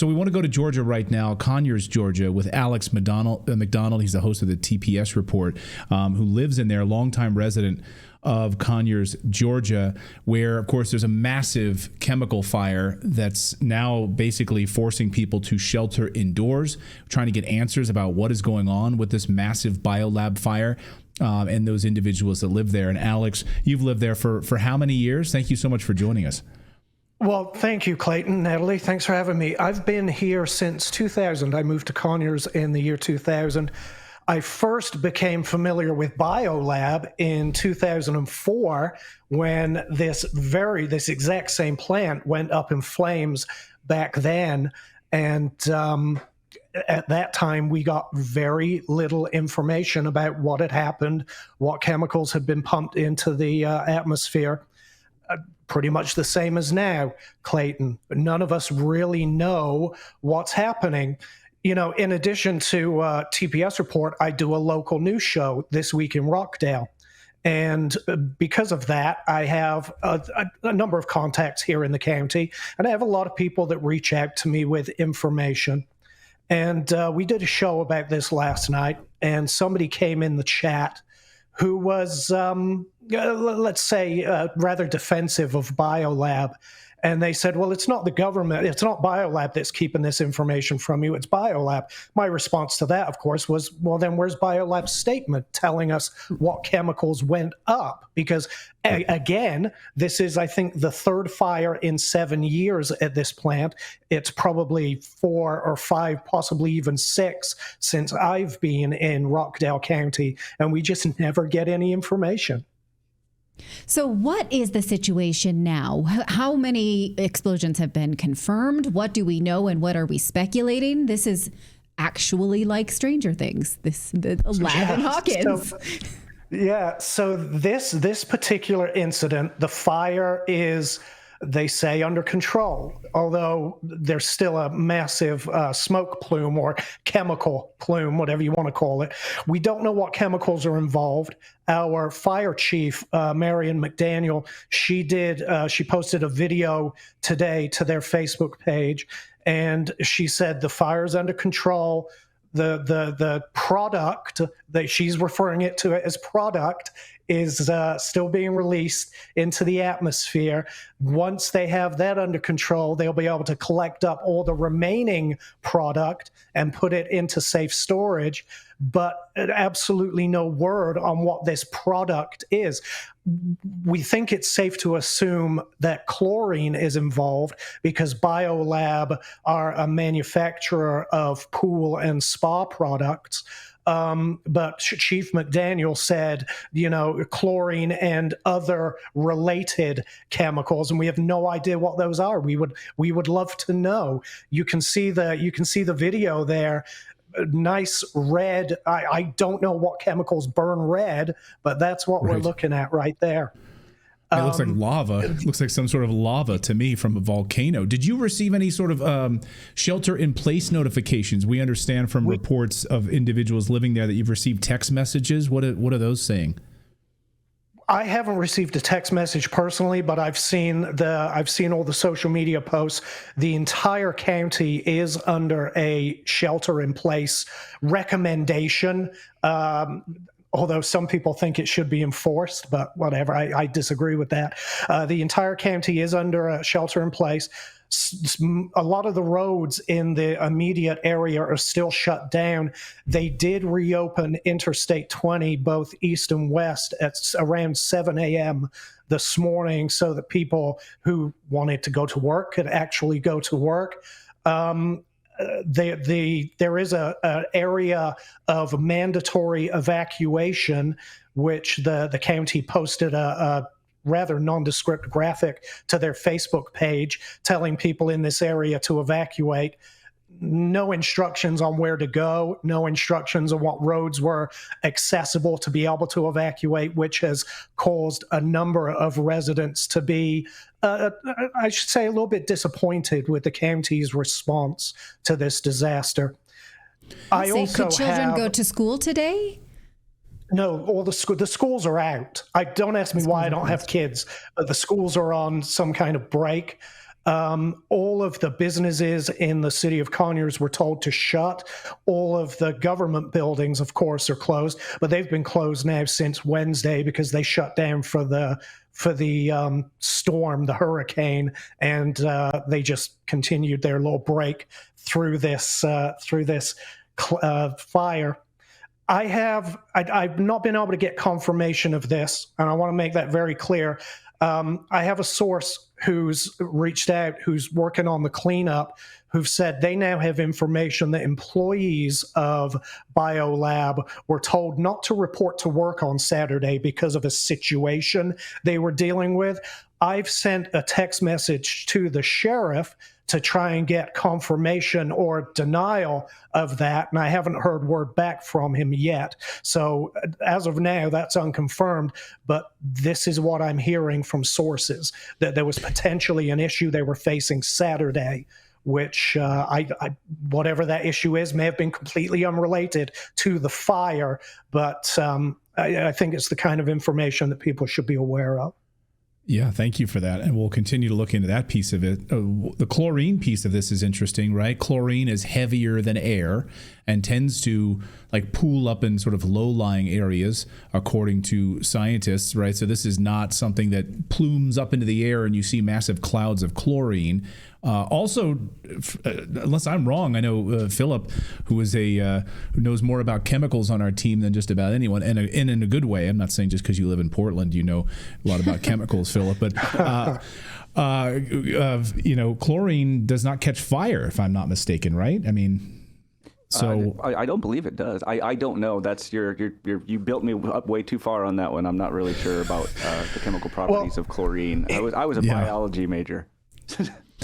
So we want to go to Georgia right now, Conyers, Georgia, with Alex McDonald. He's the host of the TPS Report, who lives in there, longtime resident of Conyers, Georgia, where, of course, there's a massive chemical fire that's now basically forcing people to shelter indoors, trying to get answers about what is going on with this massive biolab fire and those individuals that live there. And Alex, you've lived there for how many years? Thank you so much for joining us. Well, thank you, Clayton. Natalie, thanks for having me. I've been here since 2000. I moved to Conyers in the year 2000. I first became familiar with biolab in 2004 when this exact same plant went up in flames back then. And at that time, we got very little information about what had happened, what chemicals had been pumped into the atmosphere. Pretty much the same as now, Clayton. None of us really know what's happening. You know, in addition to TPS Report, I do a local news show, This Week in Rockdale. And because of that, I have a number of contacts here in the county, and I have a lot of people that reach out to me with information. And we did a show about this last night, and somebody came in the chat who was, let's say, rather defensive of biolab. And they said, well, it's not the government, it's not biolab that's keeping this information from you, it's biolab. My response to that, of course, was, well, then where's biolab's statement telling us what chemicals went up? Because, again, this is, I think, the third fire in 7 years at this plant. It's probably 4 or 5, possibly even 6 since I've been in Rockdale County, and we just never get any information. So what is the situation now? How many explosions have been confirmed? What do we know and what are we speculating? This is actually like Stranger Things, the lab in Hawkins. So this particular incident, the fire is, they say, under control, although there's still a massive smoke plume or chemical plume, whatever you want to call it. We don't know what chemicals are involved. Our fire chief, Marion McDaniel, she posted a video today to their Facebook page, and she said the fire's under control. The product that she's referring it to as product is still being released into the atmosphere. Once they have that under control, they'll be able to collect up all the remaining product and put it into safe storage, but absolutely no word on what this product is. We think it's safe to assume that chlorine is involved because Biolab are a manufacturer of pool and spa products. But Chief McDaniel said, chlorine and other related chemicals, and we have no idea what those are. We would love to know. You can see the video there. Nice red. I don't know what chemicals burn red, but that's what we're looking at right there. It looks like lava. It looks like some sort of lava to me from a volcano. Did you receive any sort of shelter-in-place notifications? We understand from reports of individuals living there that you've received text messages. What are those saying? I haven't received a text message personally, but I've seen all the social media posts. The entire county is under a shelter-in-place recommendation. Although some people think it should be enforced, but whatever, I disagree with that. The entire county is under a shelter in place. A lot of the roads in the immediate area are still shut down. They did reopen Interstate 20, both east and west, at around 7 a.m. this morning so that people who wanted to go to work could actually go to work. There is an area of mandatory evacuation, which the county posted a rather nondescript graphic to their Facebook page telling people in this area to evacuate. No instructions on where to go, no instructions on what roads were accessible to be able to evacuate, which has caused a number of residents to be, I should say, a little bit disappointed with the county's response to this disaster. Could children go to school today? No, all the schools are out. Don't ask me why I don't have kids, but the schools are on some kind of break. All of the businesses in the city of Conyers were told to shut. All of the government buildings, of course, are closed, but they've been closed now since Wednesday because they shut down for the storm, the hurricane, and they just continued their little break through this fire. I've not been able to get confirmation of this, and I want to make that very clear. I have a source who's reached out, who's working on the cleanup, who've said they now have information that employees of BioLab were told not to report to work on Saturday because of a situation they were dealing with. I've sent a text message to the sheriff to try and get confirmation or denial of that, and I haven't heard word back from him yet. So as of now, that's unconfirmed, but this is what I'm hearing from sources, that there was potentially an issue they were facing Saturday, which whatever that issue is may have been completely unrelated to the fire, but I think it's the kind of information that people should be aware of. Yeah, thank you for that. And we'll continue to look into that piece of it. The chlorine piece of this is interesting, right? Chlorine is heavier than air and tends to like pool up in sort of low-lying areas, according to scientists, right? So this is not something that plumes up into the air and you see massive clouds of chlorine. Also, unless I'm wrong, I know Philip, who is who knows more about chemicals on our team than just about anyone, and in a good way. I'm not saying just because you live in Portland, you know a lot about chemicals, Philip, but chlorine does not catch fire, if I'm not mistaken, right? I mean. So I don't believe it does. I don't know. That's you built me up way too far on that one. I'm not really sure about the chemical properties of chlorine. I was a biology major.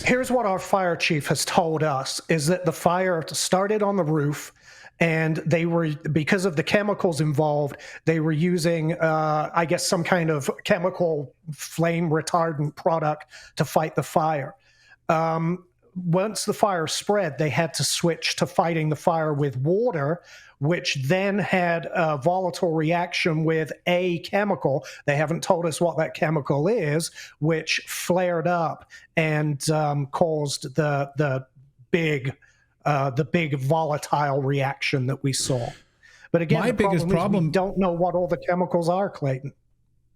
Here's what our fire chief has told us, is that the fire started on the roof, and they were, because of the chemicals involved, they were using, I guess, some kind of chemical flame retardant product to fight the fire. Once the fire spread, they had to switch to fighting the fire with water, which then had a volatile reaction with a chemical. They haven't told us what that chemical is, which flared up and caused the big volatile reaction that we saw. But again, the biggest problem is we don't know what all the chemicals are, Clayton.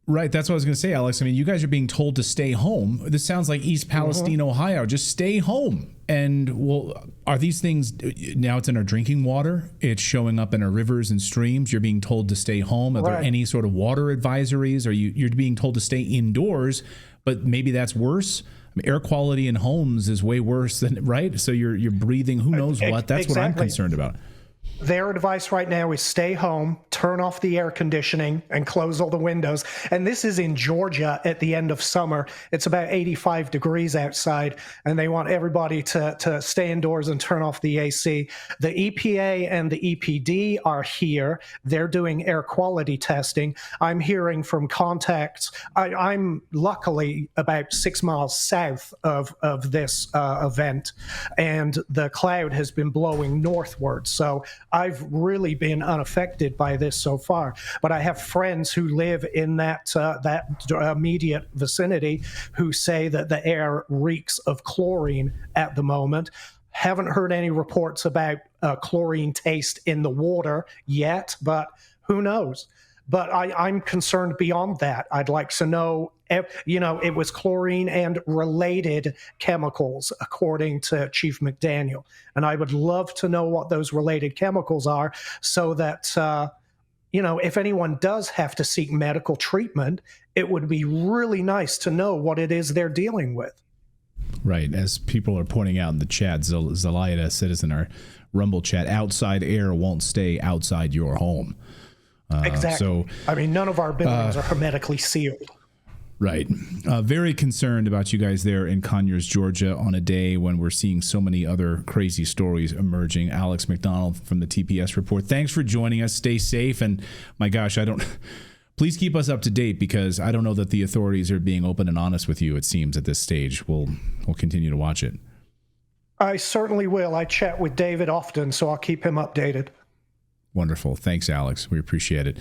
Right. That's what I was going to say, Alex. I mean, you guys are being told to stay home. This sounds like East Palestine, Ohio. Just stay home. And well, are these things, now it's in our drinking water, it's showing up in our rivers and streams, you're being told to stay home. Are there any sort of water advisories? Or you're being told to stay indoors, but maybe that's worse? I mean, air quality in homes is way worse than, right? So you're breathing, who knows what? That's what I'm concerned about. Their advice right now is stay home, turn off the air conditioning, and close all the windows. And this is in Georgia at the end of summer. It's about 85 degrees outside, and they want everybody to stay indoors and turn off the AC. The EPA and the EPD are here. They're doing air quality testing. I'm hearing from contacts. I'm luckily about 6 miles south of this event, and the cloud has been blowing northward. So I've really been unaffected by this so far, but I have friends who live in that immediate vicinity who say that the air reeks of chlorine at the moment. Haven't heard any reports about chlorine taste in the water yet, but who knows? But I'm concerned beyond that. I'd like to know, it was chlorine and related chemicals, according to Chief McDaniel. And I would love to know what those related chemicals are so that, if anyone does have to seek medical treatment, it would be really nice to know what it is they're dealing with. Right. As people are pointing out in the chat, Zelaya says in our Rumble chat, outside air won't stay outside your home. Exactly. So, I mean, none of our buildings are hermetically sealed. Right. Very concerned about you guys there in Conyers, Georgia, on a day when we're seeing so many other crazy stories emerging. Alex McDonald from the TPS Report. Thanks for joining us. Stay safe. And my gosh, please keep us up to date, because I don't know that the authorities are being open and honest with you, it seems, at this stage. We'll continue to watch it. I certainly will. I chat with David often, so I'll keep him updated. Wonderful. Thanks, Alex. We appreciate it.